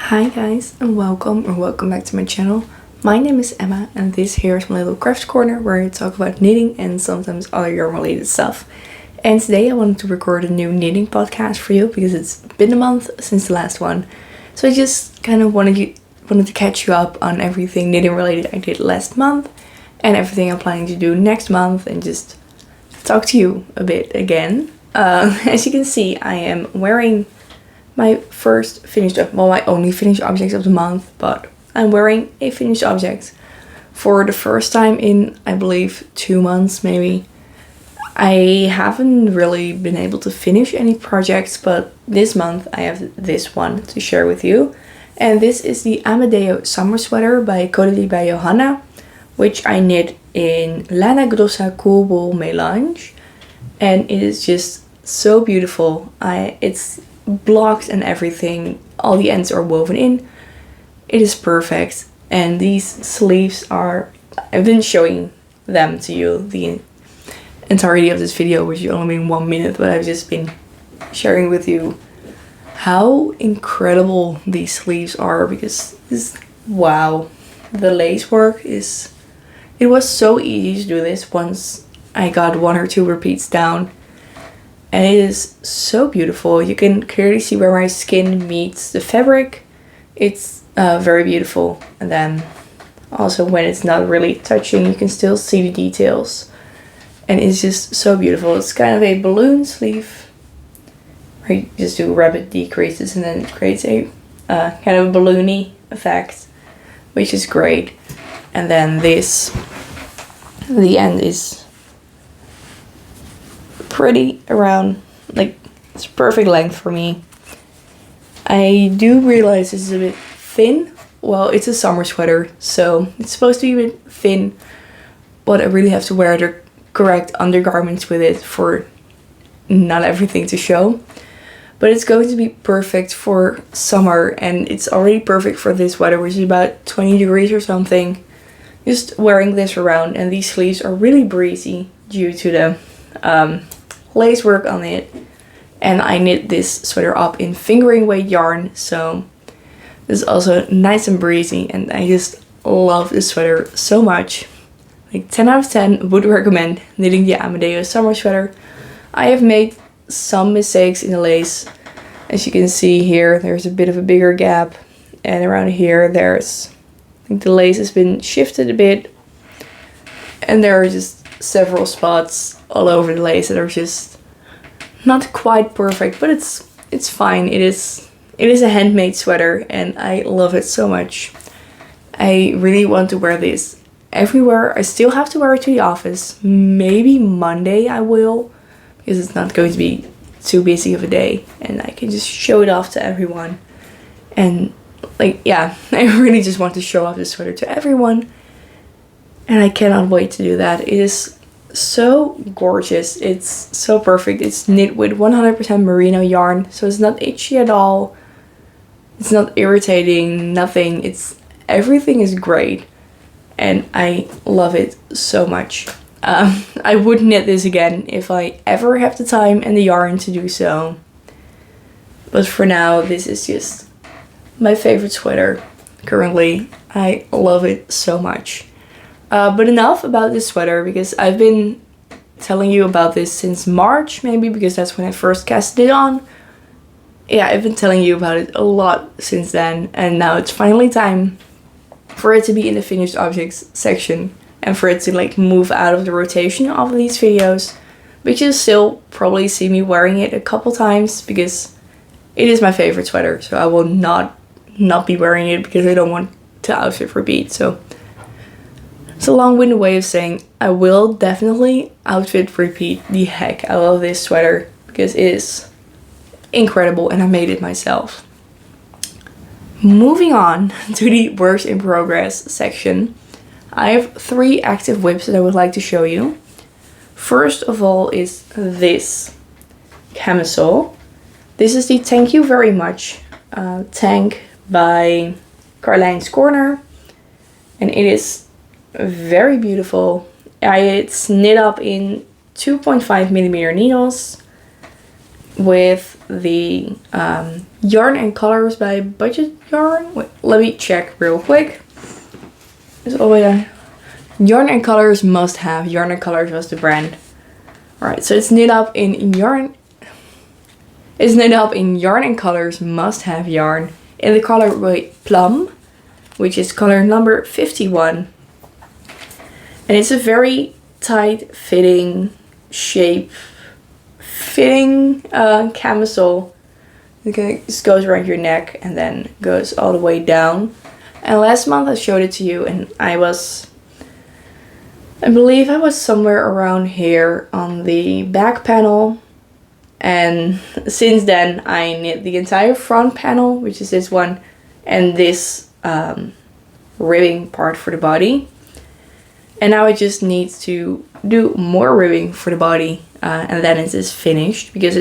Hi guys, and welcome back to my channel. My name is Emma and this here is my little craft corner where I talk about knitting and sometimes other yarn related stuff. And today I wanted to record a new knitting podcast for you because it's been a month since the last one. So I just kind of wanted to catch you up on everything knitting related I did last month and everything I'm planning to do next month and just talk to you a bit again. As you can see, I am wearing my only finished objects of the month, but I'm wearing a finished object for the first time in, I believe, 2 months maybe. I haven't really been able to finish any projects, but this month I have this one to share with you. And this is the Amedeo summer sweater by Codely by Johanna, which I knit in Lana Grossa Cool Wool Melange. And it is just so beautiful. It's blocked and everything, all the ends are woven in. It is perfect, and these sleeves I've been showing them to you the entirety of this video, which has only been 1 minute, but I've just been sharing with you how incredible these sleeves are because wow, the lace work it was so easy to do this once I got 1 or 2 repeats down. And it is so beautiful. You can clearly see where my skin meets the fabric. It's very beautiful. And then also when it's not really touching, you can still see the details. And it's just so beautiful. It's kind of a balloon sleeve where you just do rapid decreases and then it creates a kind of balloony effect, which is great. And then the end is pretty around, like, it's perfect length for me. I do realize this is a bit thin. Well, it's a summer sweater, so it's supposed to be a bit thin, but I really have to wear the correct undergarments with it for not everything to show. But it's going to be perfect for summer, and it's already perfect for this weather, which is about 20 degrees or something. Just wearing this around, and these sleeves are really breezy due to the lace work on it. And I knit this sweater up in fingering weight yarn, so it's also nice and breezy, and I just love this sweater so much. Like 10 out of 10 would recommend knitting the Amedeo summer sweater. I have made some mistakes in the lace. As you can see here, there's a bit of a bigger gap, and around here I think the lace has been shifted a bit, and there are just several spots all over the lace that are just not quite perfect, but it's fine. It is a handmade sweater and I love it so much. I really want to wear this everywhere. I still have to wear it to the office. Maybe Monday I will, because it's not going to be too busy of a day and I can just show it off to everyone. And like, yeah, I really just want to show off this sweater to everyone. And I cannot wait to do that. It is so gorgeous. It's so perfect. It's knit with 100% merino yarn, so it's not itchy at all. It's not irritating, nothing. Everything is great. And I love it so much. I would knit this again if I ever have the time and the yarn to do so. But for now, this is just my favorite sweater currently. I love it so much. But enough about this sweater, because I've been telling you about this since March, maybe, because that's when I first casted it on. Yeah, I've been telling you about it a lot since then, and now it's finally time for it to be in the finished objects section and for it to like move out of the rotation of these videos. But you'll still probably see me wearing it a couple times because it is my favorite sweater, so I will not be wearing it because I don't want to outfit repeat. So it's a long-winded way of saying I will definitely outfit repeat the heck out of this sweater because it is incredible and I made it myself. Moving on to the works in progress section, I have 3 active whips that I would like to show you. First of all is this camisole. This is the Thank You Very Much tank by Carlijn's Corner, and it is very beautiful. It's knit up in 2.5mm needles with the Yarn and Colors by Budget Yarn. Wait, let me check real quick. Oh yeah, Yarn and Colors must have. Yarn and Colors was the brand. Alright, so it's knit up in yarn. It's knit up in Yarn and Colors must have yarn in the colorway Plum, which is color number 51. And it's a very tight fitting camisole. It just goes around your neck and then goes all the way down. And last month I showed it to you, and I believe I was somewhere around here on the back panel. And since then I knit the entire front panel, which is this one, and this ribbing part for the body. And now I just need to do more ribbing for the body, and then it is finished, because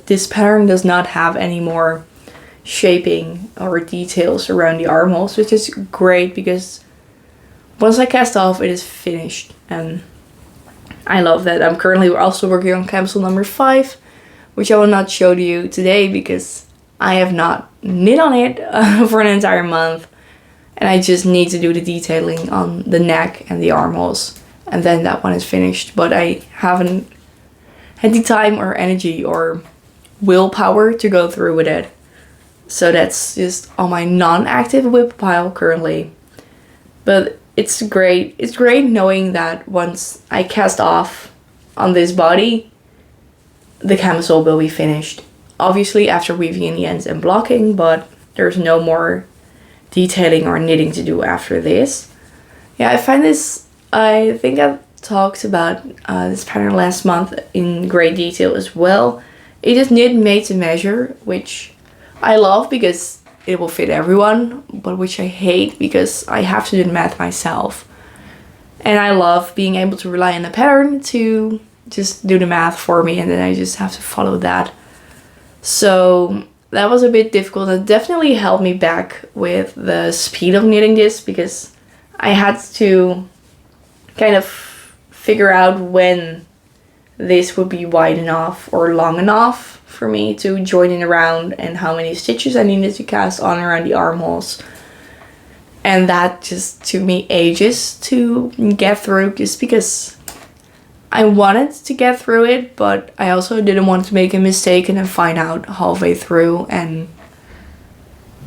this pattern does not have any more shaping or details around the armholes, which is great because once I cast off, it is finished, and I love that. I'm currently also working on camisole number 5, which I will not show to you today because I have not knit on it for an entire month. And I just need to do the detailing on the neck and the armholes. And then that one is finished. But I haven't had the time or energy or willpower to go through with it. So that's just on my non-active whip pile currently. But it's great. It's great knowing that once I cast off on this body, the camisole will be finished. Obviously after weaving in the ends and blocking, but there's no more detailing or knitting to do after this. Yeah, I think I talked about this pattern last month in great detail as well. It is knit made to measure, which I love because it will fit everyone, but which I hate because I have to do the math myself. And I love being able to rely on the pattern to just do the math for me, and then I just have to follow that. So that was a bit difficult. It definitely held me back with the speed of knitting this, because I had to kind of figure out when this would be wide enough or long enough for me to join in around, and how many stitches I needed to cast on around the armholes. And that just took me ages to get through, just because I wanted to get through it, but I also didn't want to make a mistake and then find out halfway through, and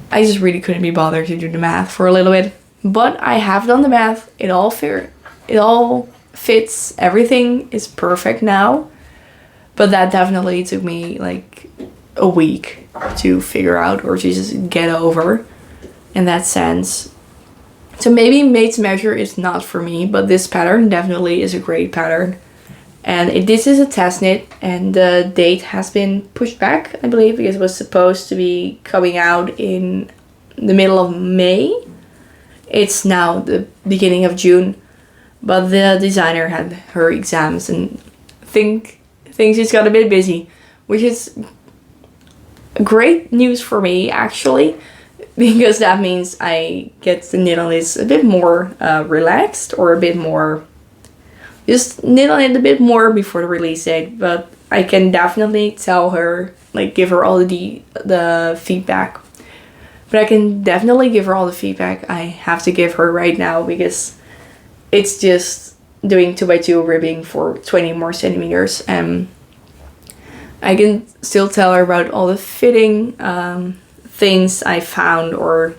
I just really couldn't be bothered to do the math for a little bit. But I have done the math. It all fits. Everything is perfect now. But that definitely took me like a week to figure out, or to just get over in that sense. So maybe made to measure is not for me, but this pattern definitely is a great pattern. And this is a test knit, and the date has been pushed back, I believe, because it was supposed to be coming out in the middle of May. It's now the beginning of June, but the designer had her exams and things just got a bit busy, which is great news for me actually, because that means I get to knit on this a bit more relaxed, or a bit more just knit on it a bit more before the release date. But I can definitely tell her, like, give her all the feedback. But I can definitely give her all the feedback I have to give her right now, because it's just doing 2x2 ribbing for 20 more centimeters. And I can still tell her about all the fitting things I found, or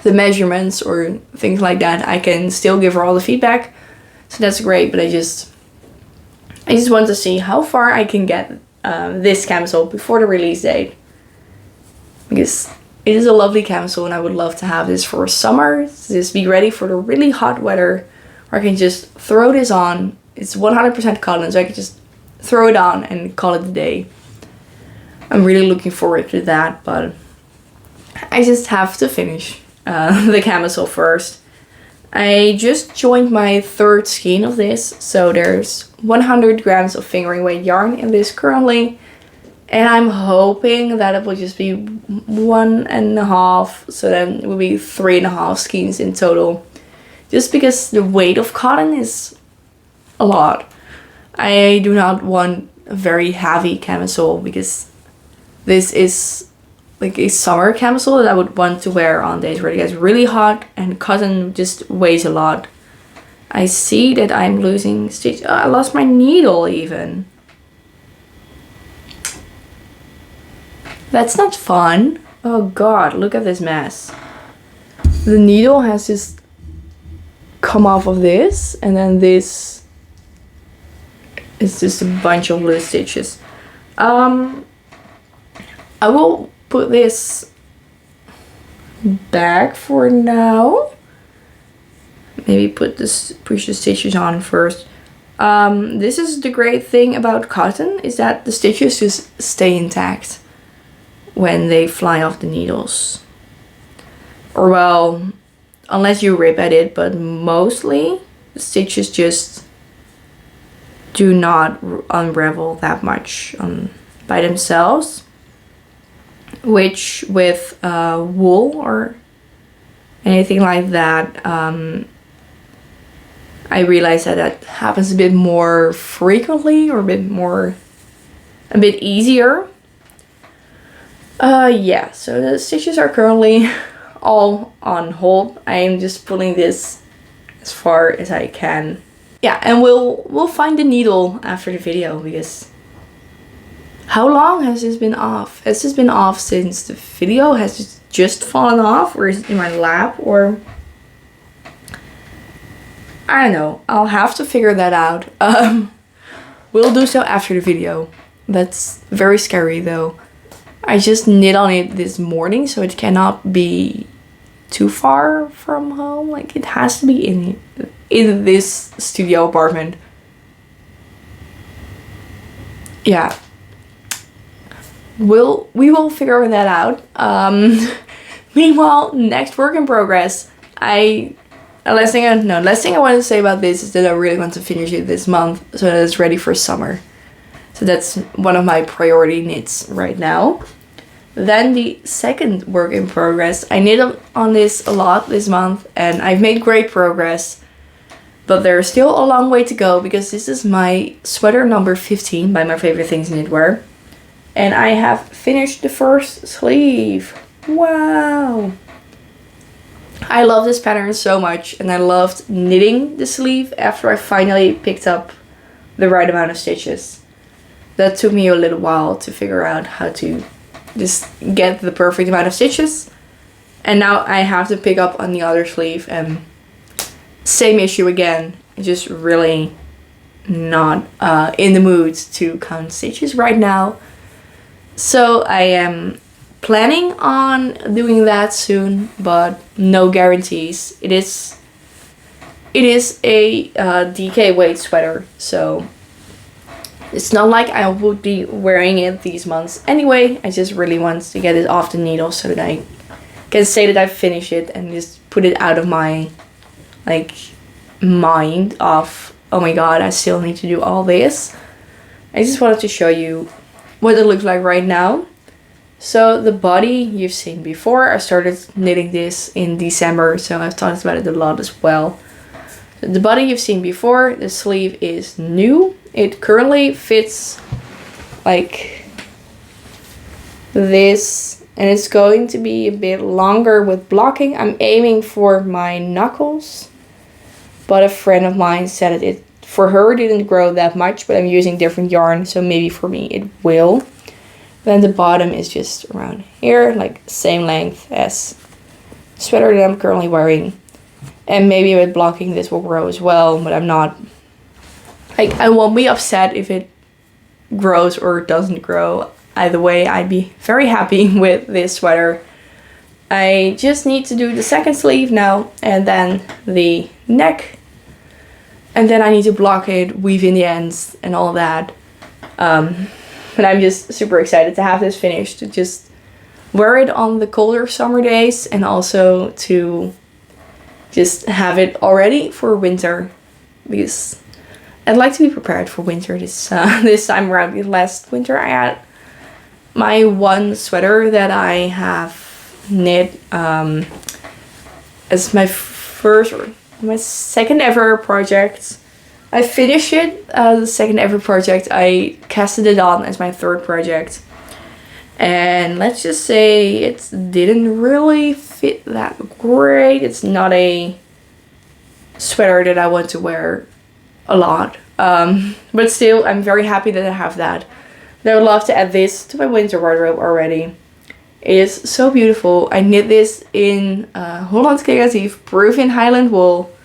the measurements or things like that. I can still give her all the feedback. So that's great, but I just want to see how far I can get this camisole before the release date, because it is a lovely camisole and I would love to have this for summer, to just be ready for the really hot weather, where I can just throw this on. It's 100% cotton, so I can just throw it on and call it a day. I'm really looking forward to that, but I just have to finish the camisole first. I just joined my 3rd skein of this, so there's 100 grams of fingering weight yarn in this currently, and I'm hoping that it will just be 1.5, so then it will be 3.5 skeins in total, just because the weight of cotton is a lot. I do not want a very heavy camisole, because this is like a summer camisole that I would want to wear on days where it gets really hot, and cotton just weighs a lot. I see that I'm losing stitch. Oh, I lost my needle even. That's not fun. Oh god, look at this mess. The needle has just come off of this, and then this is just a bunch of loose stitches. I will put this back for now. Maybe push the stitches on first. This is the great thing about cotton, is that the stitches just stay intact when they fly off the needles. Or well, unless you rip at it, but mostly the stitches just do not unravel that much by themselves. Which with wool or anything like that, I realize that happens a bit more frequently, or a bit easier. Yeah, so the stitches are currently all on hold. I am just pulling this as far as I can. Yeah, and we'll find the needle after the video, because how long has this been off? Has this been off since the video? Has it just fallen off, or is it in my lap, or I don't know. I'll have to figure that out. We'll do so after the video. That's very scary though. I just knit on it this morning, so it cannot be too far from home. Like, it has to be in this studio apartment. Yeah. We will figure that out. Meanwhile, next work in progress. Last thing I want to say about this is that I really want to finish it this month so that it's ready for summer. So that's one of my priority knits right now. Then the second work in progress. I knit on this a lot this month, and I've made great progress. But there's still a long way to go, because this is my sweater number 15 by My Favorite Things Knitwear. And I have finished the first sleeve. Wow! I love this pattern so much, and I loved knitting the sleeve after I finally picked up the right amount of stitches. That took me a little while to figure out how to just get the perfect amount of stitches. And now I have to pick up on the other sleeve, and same issue again. Just really not in the mood to count stitches right now. So I am planning on doing that soon, but no guarantees. It is a DK weight sweater, so it's not like I would be wearing it these months anyway. I just really want to get it off the needle so that I can say that I finished it, and just put it out of my mind of, oh my god, I still need to do all this. I just wanted to show you what it looks like right now. So the body you've seen before. I started knitting this in December, so I've talked about it a lot as well. The body you've seen before. The sleeve is new. It currently fits like this, and it's going to be a bit longer with blocking. I'm aiming for my knuckles, but a friend of mine said it for her didn't grow that much, but I'm using different yarn, so maybe for me it will. Then the bottom is just around here, like same length as the sweater that I'm currently wearing. And maybe with blocking this will grow as well, but I'm not, like, I won't be upset if it grows or doesn't grow. Either way, I'd be very happy with this sweater. I just need to do the second sleeve now, and then the neck. And then I need to block it, weave in the ends, and all that. But I'm just super excited to have this finished, to just wear it on the colder summer days, and also to just have it already for winter, because I'd like to be prepared for winter this time around. Last winter I had my one sweater that I have knit as my second ever project. I finished it, the second ever project. I casted it on as my third project. And let's just say it didn't really fit that great. It's not a sweater that I want to wear a lot. But still, I'm very happy that I have that. And I would love to add this to my winter wardrobe already. It is so beautiful. I knit this in Holland Creatief Peruvian Highland wool.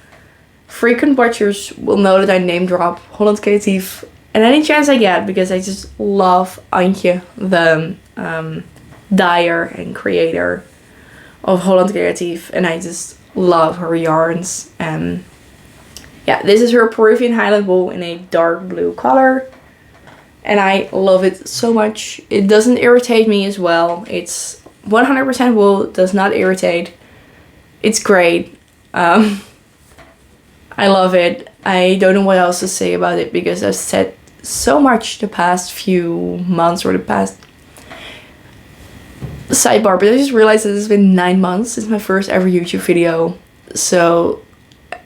Frequent watchers will know that I name drop Holland Creatief and any chance I get, because I just love Antje, the dyer and creator of Holland Creatief, and I just love her yarns. And yeah, this is her Peruvian Highland wool in a dark blue color, and I love it so much. It doesn't irritate me as well. It's 100% wool, does not irritate. It's great. I love it. I don't know what else to say about it, because I've said so much the past few months, or the past sidebar, but I just realized that it's been 9 months since my first ever YouTube video. So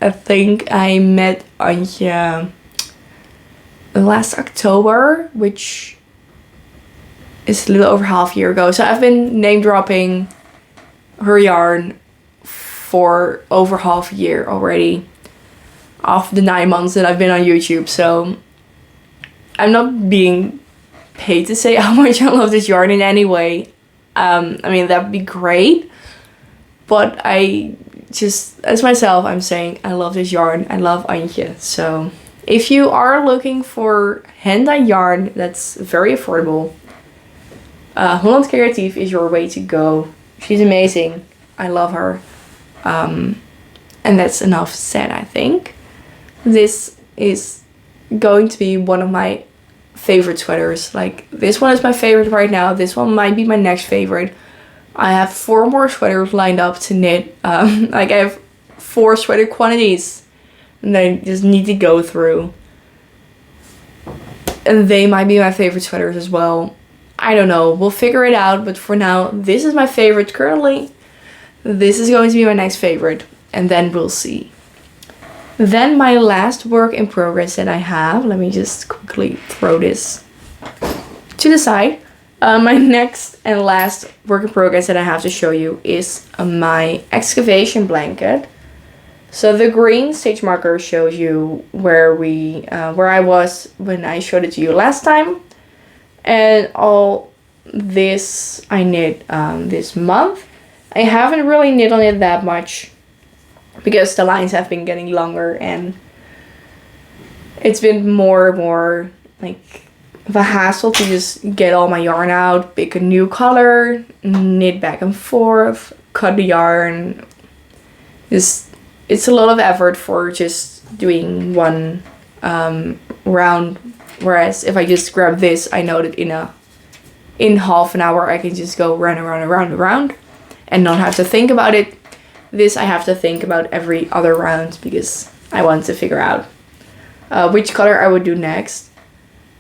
I think I met Antje last October, which is a little over half a year ago. So I've been name dropping her yarn for over half a year already, of the 9 months that I've been on YouTube. So I'm not being paid to say how much I love this yarn in any way. I mean, that'd be great, but I just, as myself, I'm saying I love this yarn. I love Antje. So if you are looking for hand-dyed yarn that's very affordable, Holland Creatief is your way to go. She's amazing. I love her. And that's enough said, I think. This is going to be one of my favorite sweaters. Like, this one is my favorite right now. This one might be my next favorite. I have 4 more sweaters lined up to knit. Like, I have 4 sweater quantities and I just need to go through. And they might be my favorite sweaters as well. I don't know. We'll figure it out. But for now, this is my favorite currently. This is going to be my next favorite. And then we'll see. Then my last work in progress that I have, let me just quickly throw this to the side. My next and last work in progress that I have to show you is my excavation blanket. So the green stitch marker shows you where I was when I showed it to you last time. And all this I knit this month. I haven't really knit on it that much, because the lines have been getting longer and it's been more and more like of a hassle to just get all my yarn out, pick a new color, knit back and forth, cut the yarn. It's a lot of effort for just doing one round, whereas if I just grab this, I know that in half an hour I can just go round and round and round and round and not have to think about it. This I have to think about every other round, because I want to figure out which color I would do next.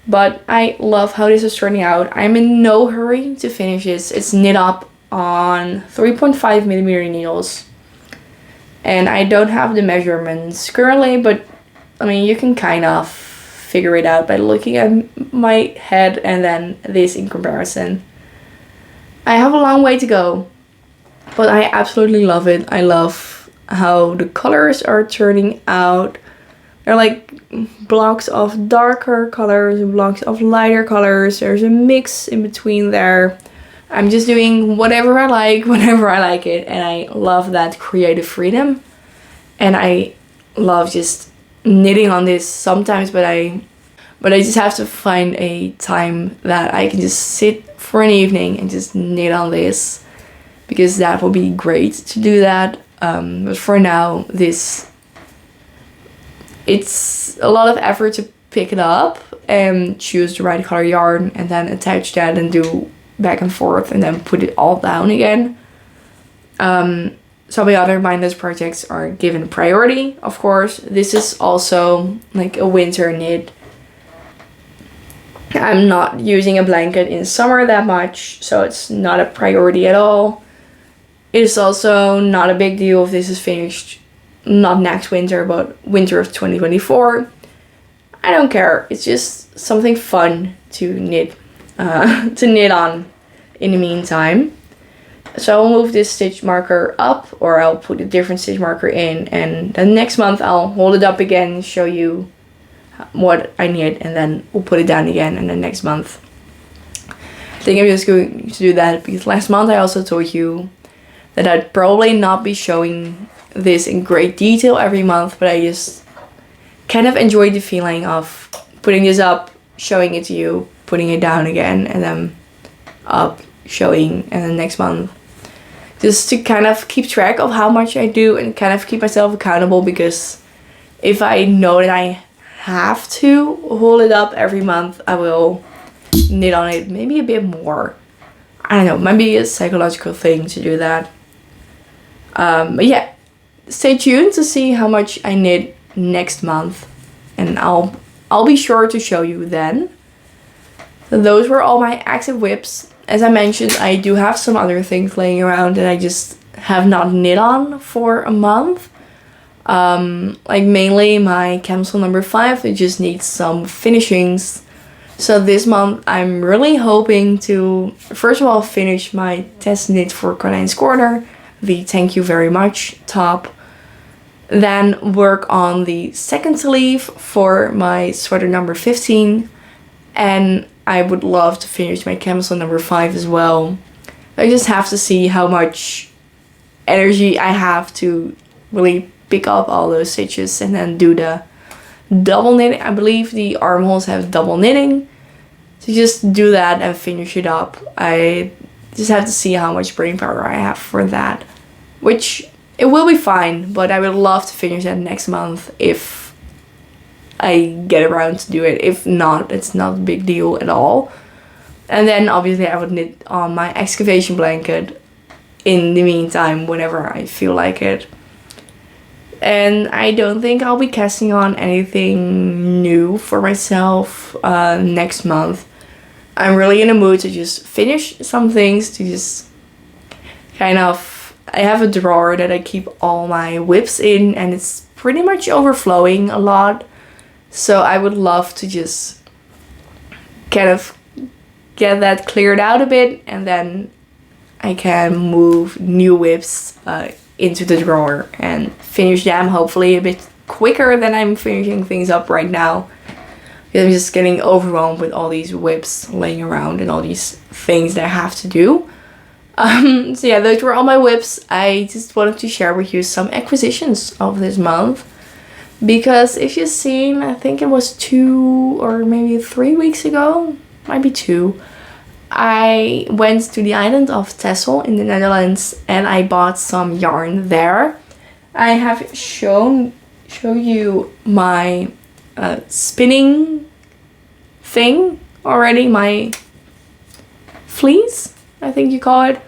But I love how this is turning out. I'm in no hurry to finish this. It's knit up on 3.5mm needles. And I don't have the measurements currently, but I mean, you can kind of figure it out by looking at my head and then this in comparison. I have a long way to go. But I absolutely love it. I love how the colors are turning out. They're like blocks of darker colors, blocks of lighter colors. There's a mix in between there. I'm just doing whatever I like, whenever I like it. And I love that creative freedom. And I love just knitting on this sometimes, but I just have to find a time that I can just sit for an evening and just knit on this, because that will be great to do that. But for now, it's a lot of effort to pick it up and choose the right color yarn and then attach that and do back and forth and then put it all down again. Some of the other mindless projects are given priority, of course. This is also like a winter knit. I'm not using a blanket in summer that much, so it's not a priority at all. It's also not a big deal if this is finished, not next winter, but winter of 2024. I don't care. It's just something fun to knit on in the meantime. So I'll move this stitch marker up, or I'll put a different stitch marker in, and then next month I'll hold it up again, show you what I need, and then we'll put it down again, and then next month. I think I'm just going to do that because last month I also told you that I'd probably not be showing this in great detail every month, but I just kind of enjoyed the feeling of putting this up, showing it to you, putting it down again, and then up, showing, and then next month. Just to kind of keep track of how much I do and kind of keep myself accountable, because if I know that I have to hold it up every month, I will knit on it maybe a bit more. I don't know, maybe a psychological thing to do that. But yeah, stay tuned to see how much I knit next month, and I'll be sure to show you then. So those were all my active whips. As I mentioned, I do have some other things laying around that I just have not knit on for a month. Like mainly my camisole number 5, it just needs some finishings. So this month I'm really hoping to, first of all, finish my test knit for Carlijn's Corner, the thank you very much top. Then work on the second sleeve for my sweater number 15. And I would love to finish my camisole number 5 as well. I just have to see how much energy I have to really pick up all those stitches and then do the double knitting. I believe the armholes have double knitting. So just do that and finish it up. I just have to see how much brain power I have for that. Which, it will be fine, but I would love to finish that next month if I get around to do it. If not, it's not a big deal at all. And then obviously I would knit on my excavation blanket in the meantime whenever I feel like it. And I don't think I'll be casting on anything new for myself next month. I'm really in the mood to just finish some things, to just kind of, I have a drawer that I keep all my whips in, and it's pretty much overflowing a lot. So I would love to just kind of get that cleared out a bit, and then I can move new whips into the drawer and finish them hopefully a bit quicker than I'm finishing things up right now. Because I'm just getting overwhelmed with all these whips laying around and all these things that I have to do. So yeah, those were all my whips. I just wanted to share with you some acquisitions of this month. Because if you've seen, I think it was 2 or maybe 3 weeks ago, might be 2, I went to the island of Texel in the Netherlands and I bought some yarn there. I have show you my spinning thing already, my fleece, I think you call it.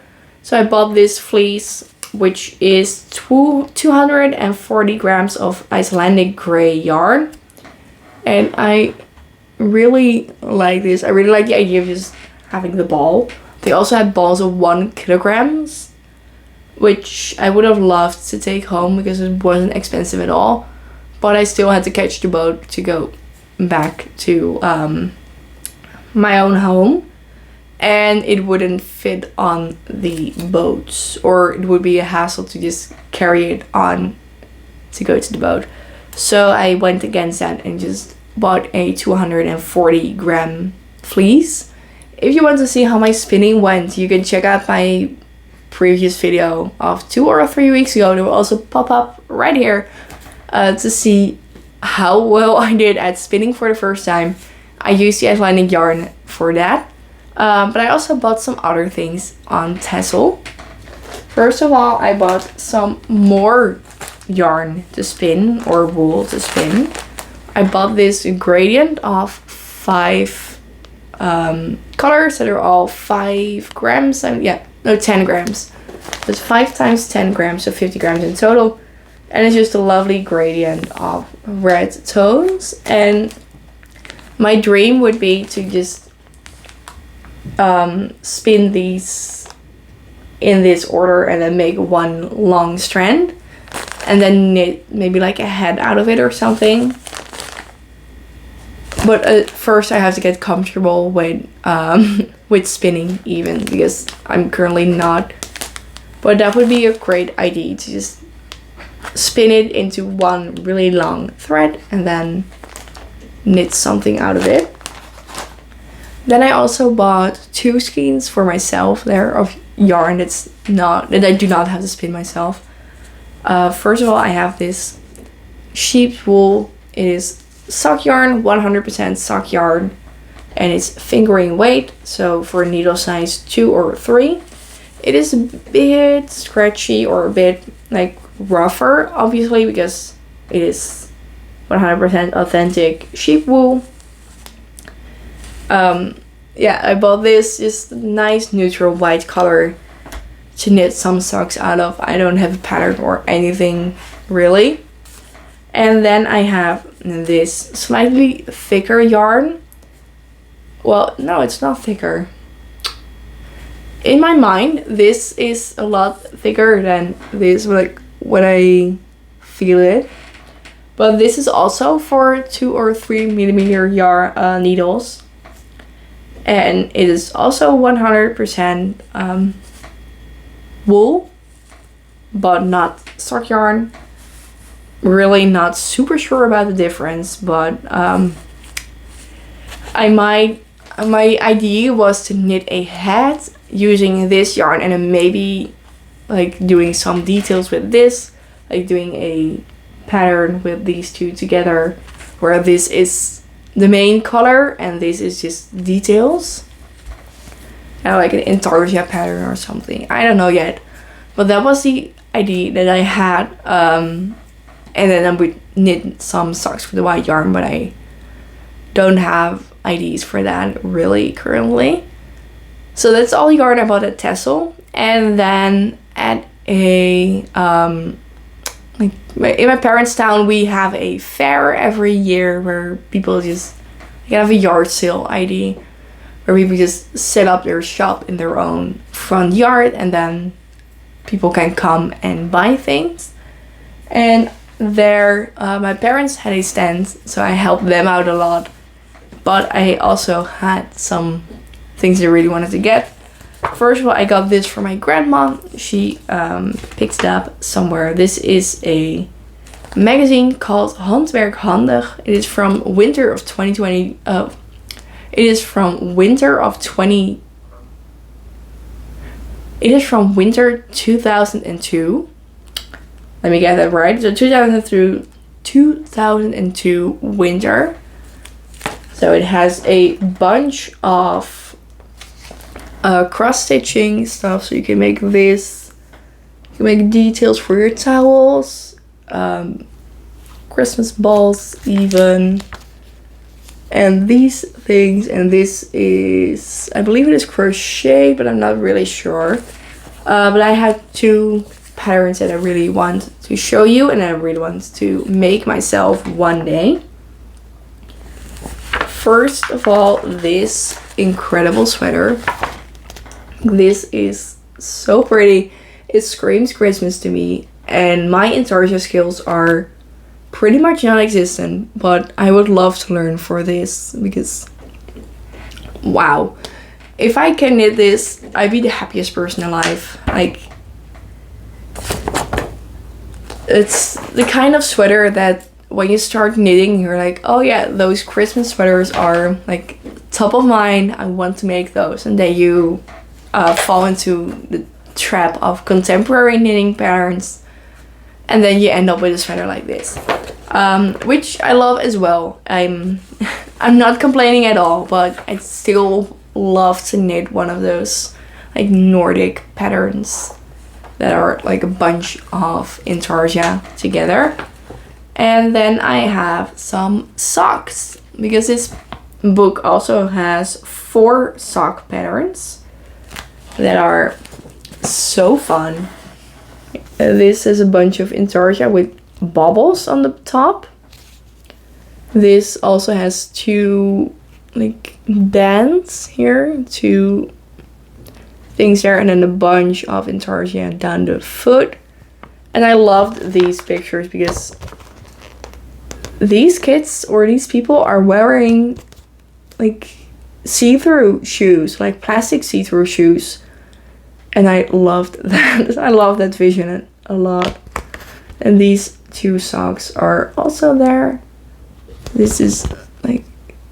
So I bought this fleece, which is 240 grams of Icelandic gray yarn. And I really like this. I really like the idea of just having the ball. They also had balls of 1 kilograms, which I would have loved to take home because it wasn't expensive at all. But I still had to catch the boat to go back to my own home. And it wouldn't fit on the boats, or it would be a hassle to just carry it on to go to the boat. So I went against that and just bought a 240 gram fleece. If you want to see how my spinning went, you can check out my previous video of 2 or 3 weeks ago. It will also pop up right here to see how well I did at spinning for the first time. I used the Icelandic yarn for that. But I also bought some other things on Texel. First of all, I bought some more yarn to spin, or wool to spin. I bought this gradient of 5 colors that are all 5 grams. 10 grams. It's 5 times 10 grams, so 50 grams in total. And it's just a lovely gradient of red tones. And my dream would be to just spin these in this order and then make one long strand and then knit maybe like a head out of it or something. But first I have to get comfortable with with spinning even, because I'm currently not. But that would be a great idea, to just spin it into one really long thread and then knit something out of it. Then I also bought 2 skeins for myself there of yarn that I do not have to spin myself. First of all, I have this sheep's wool. It is sock yarn, 100% sock yarn, and it's fingering weight, so for needle size 2 or 3. It is a bit scratchy or a bit like rougher, obviously, because it is 100% authentic sheep wool. Yeah, I bought this just nice neutral white color to knit some socks out of. I don't have a pattern or anything really. And then I have this slightly thicker yarn. Well, no, it's not thicker. In my mind, this is a lot thicker than this, like when I feel it. But this is also for 2 or 3 millimeter yarn needles. And it is also 100% wool, but not sock yarn. Really not super sure about the difference, but my idea was to knit a hat using this yarn, and then maybe like doing some details with this, like doing a pattern with these two together, where this is the main color and this is just details, like an intarsia pattern or something. I don't know yet, but that was the idea that I had. And then I would knit some socks with the white yarn, but I don't have ideas for that really currently. So that's all yarn about a tassel. And then at a like in my parents' town, we have a fair every year where people just have a yard sale idea, where people just set up their shop in their own front yard, and then people can come and buy things. And there, my parents had a stand, so I helped them out a lot. But I also had some things I really wanted to get. First of all, I got this for my grandma. She picked it up somewhere. This is a magazine called Handwerk Handig. It is from winter of 2020. It is from winter 2002. Let me get that right. So 2002 winter. So it has a bunch of cross stitching stuff, so you can make this. You can make details for your towels, Christmas balls even, and these things. And this is, I believe it is crochet, but I'm not really sure. But I have 2 patterns that I really want to show you, and I really want to make myself one day. First of all, this incredible sweater. This is so pretty. It screams Christmas to me, and my intarsia skills are pretty much non-existent, but I would love to learn for this, because wow, if I can knit this, I'd be the happiest person alive. Like, it's the kind of sweater that when you start knitting, you're like, oh yeah, those Christmas sweaters are like top of mind, I want to make those. And then you fall into the trap of contemporary knitting patterns, and then you end up with a sweater like this, which I love as well. I'm not complaining at all, but I still love to knit one of those like Nordic patterns that are like a bunch of intarsia together. And then I have some socks, because this book also has 4 sock patterns that are so fun. This is a bunch of intarsia with bobbles on the top. This also has 2 like bands here, 2 things there, and then a bunch of intarsia down the foot. And I loved these pictures because these kids or these people are wearing like see-through shoes, like plastic see-through shoes. And I loved that. I love that vision a lot. And these two socks are also there. This is like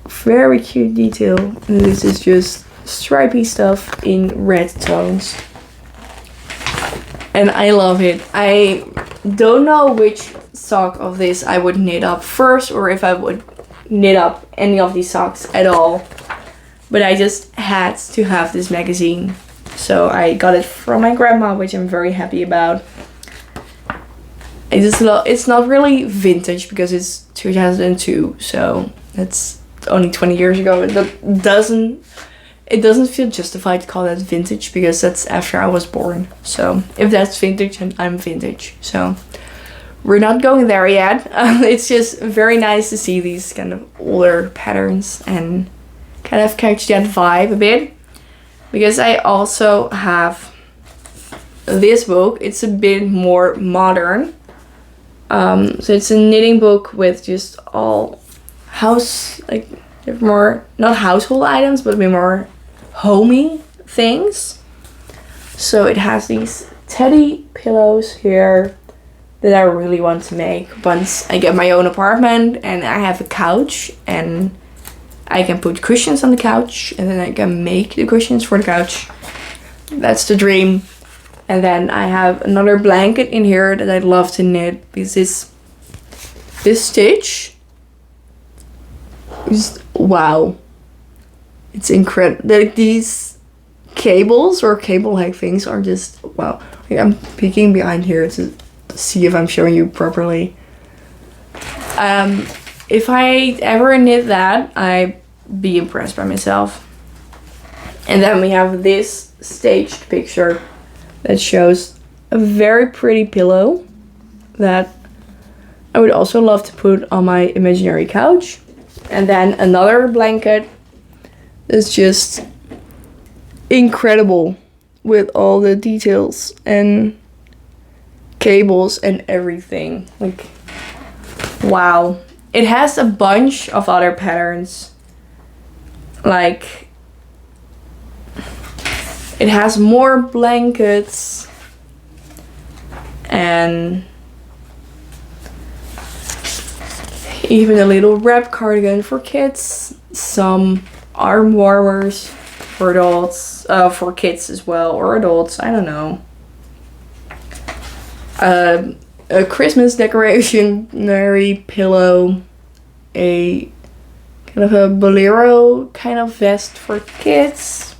very cute detail. And this is just stripy stuff in red tones. And I love it. I don't know which sock of this I would knit up first, or if I would knit up any of these socks at all. But I just had to have this magazine. So I got it from my grandma, which I'm very happy about. It's not really vintage because it's 2002, so that's only 20 years ago. It doesn't feel justified to call that vintage because that's after I was born. So if that's vintage, then I'm vintage. So we're not going there yet. It's just very nice to see these kind of older patterns and kind of catch that vibe a bit. Because I also have this book. It's a bit more modern. So it's a knitting book with just all more, not household items, but a bit more homey things. So it has these teddy pillows here that I really want to make once I get my own apartment and I have a couch and I can put cushions on the couch and then I can make the cushions for the couch. That's the dream. And then I have another blanket in here that I'd love to knit because this stitch is wow. It's incredible. Like these cables or cable-like things are just wow. Like I'm peeking behind here to see if I'm showing you properly. If I ever knit that, I'd be impressed by myself. And then we have this staged picture that shows a very pretty pillow that I would also love to put on my imaginary couch. And then another blanket that's just incredible with all the details and cables and everything. Like, wow. It has a bunch of other patterns. Like, it has more blankets and even a little wrap cardigan for kids, some arm warmers for adults, for kids as well, or adults, I don't know. A Christmas decorationary pillow, a kind of a bolero kind of vest for kids.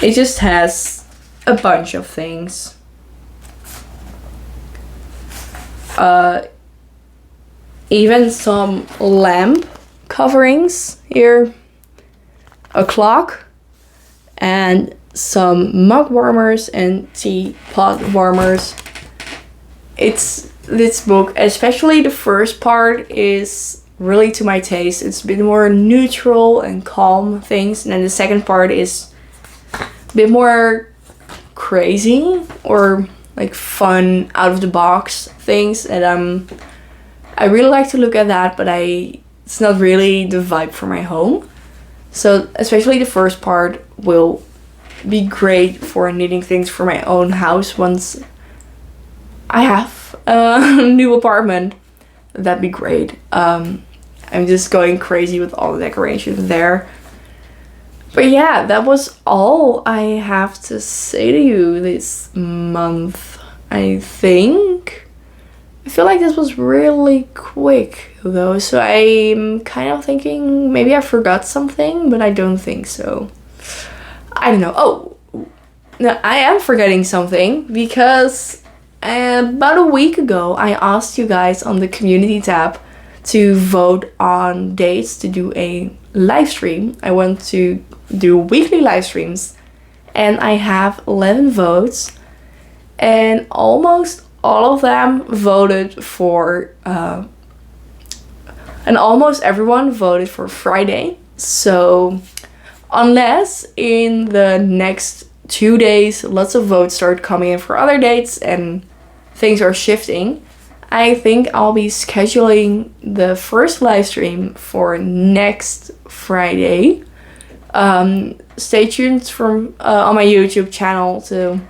It just has a bunch of things. Even some lamp coverings here, a clock, and some mug warmers and teapot warmers. This book, especially the first part, is really to my taste. It's a bit more neutral and calm things, and then the second part is a bit more crazy or like fun, out of the box things, and I really like to look at that, but it's not really the vibe for my home. So especially the first part will be great for knitting things for my own house once I have a new apartment. That'd be great. I'm just going crazy with all the decorations there. But yeah, that was all I have to say to you this month, I think. I feel like this was really quick though, so I'm kind of thinking maybe I forgot something, but I don't think so. I don't know. Oh, no, I am forgetting something because about a week ago I asked you guys on the community tab to vote on dates to do a live stream. I want to do weekly live streams and I have 11 votes and almost all of them voted for and almost everyone voted for Friday. So unless in the next 2 days lots of votes start coming in for other dates and things are shifting, I think I'll be scheduling the first live stream for next Friday. Stay tuned from on my YouTube channel to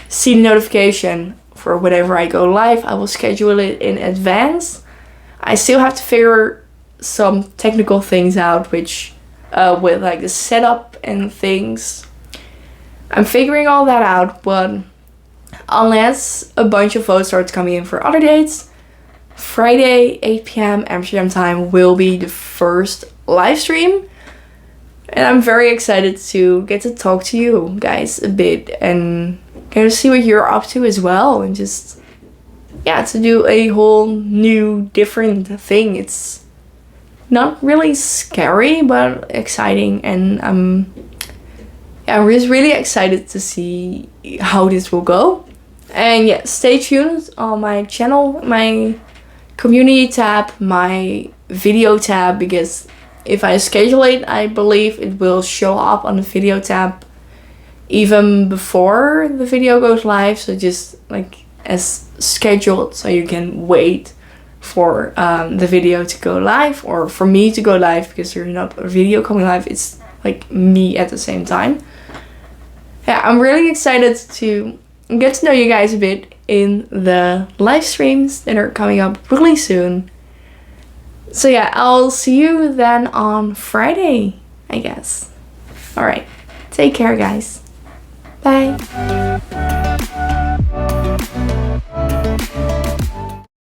see the notification for whenever I go live. I will schedule it in advance. I still have to figure some technical things out, which with like the setup and things. I'm figuring all that out, but unless a bunch of votes start coming in for other dates, Friday 8 p.m. Amsterdam time will be the first live stream. And I'm very excited to get to talk to you guys a bit and get to see what you're up to as well. And just, yeah, to do a whole new, different thing. It's not really scary, but exciting. And I'm just really excited to see how this will go. And yeah, stay tuned on my channel, my community tab, my video tab, because if I schedule it, I believe it will show up on the video tab even before the video goes live. So just like as scheduled, so you can wait for the video to go live, or for me to go live, because there's not a video coming live, it's like me at the same time. Yeah, I'm really excited to get to know you guys a bit in the live streams that are coming up really soon. So yeah, I'll see you then on Friday, I guess. Alright, take care guys. Bye.